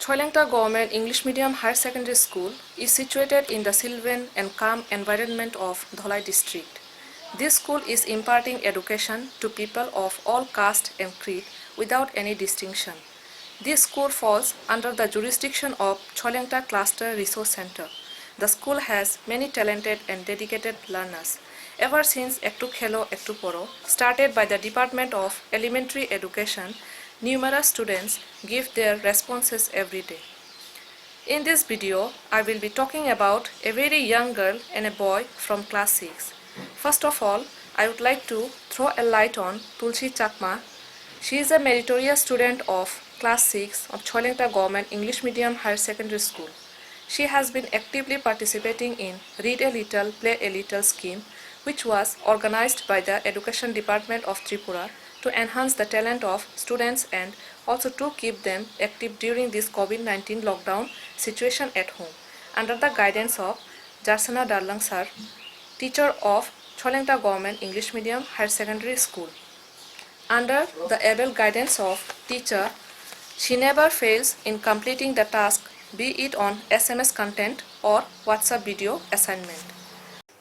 Choilengta Government English Medium Higher Secondary School is situated in the sylvan and calm environment of Dholai district. This school is imparting education to people of all caste and creed without any distinction. This school falls under the jurisdiction of Choilengta Cluster Resource Center. The school has many talented and dedicated learners. Ever since Ektu Khelo Ektu Poro, started by the Department of Elementary Education, numerous students give their responses every day. In this video, I will be talking about a very young girl and a boy from class 6. First of all, I would like to throw a light on Tulsi Chakma. She is a meritorious student of class 6 of Choilengta Government English Medium Higher Secondary School. She has been actively participating in Read a Little, Play a Little scheme, which was organized by the Education Department of Tripura to enhance the talent of students and also to keep them active during this COVID-19 lockdown situation at home, under the guidance of Jarsana Darlang Sir, teacher of Choilengta Government English Medium Higher Secondary School. Under the able guidance of teacher, she never fails in completing the task, be it on SMS content or WhatsApp video assignment.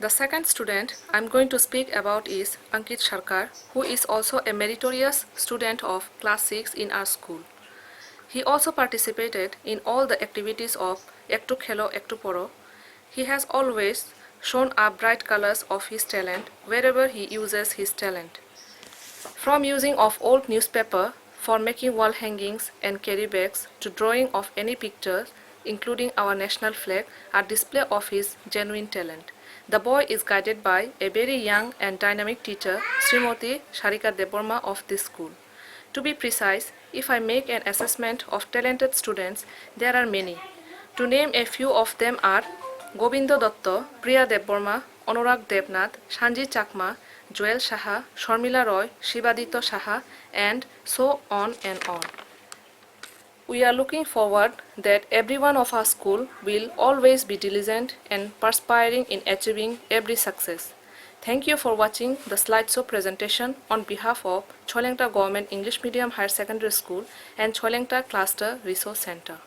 The second student I am going to speak about is Ankit Sarkar, who is also a meritorious student of class 6 in our school. He also participated in all the activities of Ektu Khelo Ektu Poro. He has always shown up bright colors of his talent wherever he uses his talent. From using of old newspaper for making wall hangings and carry bags to drawing of any pictures, including our national flag, are display of his genuine talent. The boy is guided by a very young and dynamic teacher, Srimati Sharika Deborma of this school. To be precise, if I make an assessment of talented students, there are many. To name a few of them are Gobindo Dotto, Priya Deborma, Anurag Devnath, Sanji Chakma, Joel Saha, Sharmila Roy, Shivadito Saha, and so on and on. We are looking forward that everyone of our school will always be diligent and perspiring in achieving every success. Thank you for watching the slideshow presentation on behalf of Choilengta Government English Medium Higher Secondary School and Choilengta Cluster Resource Center.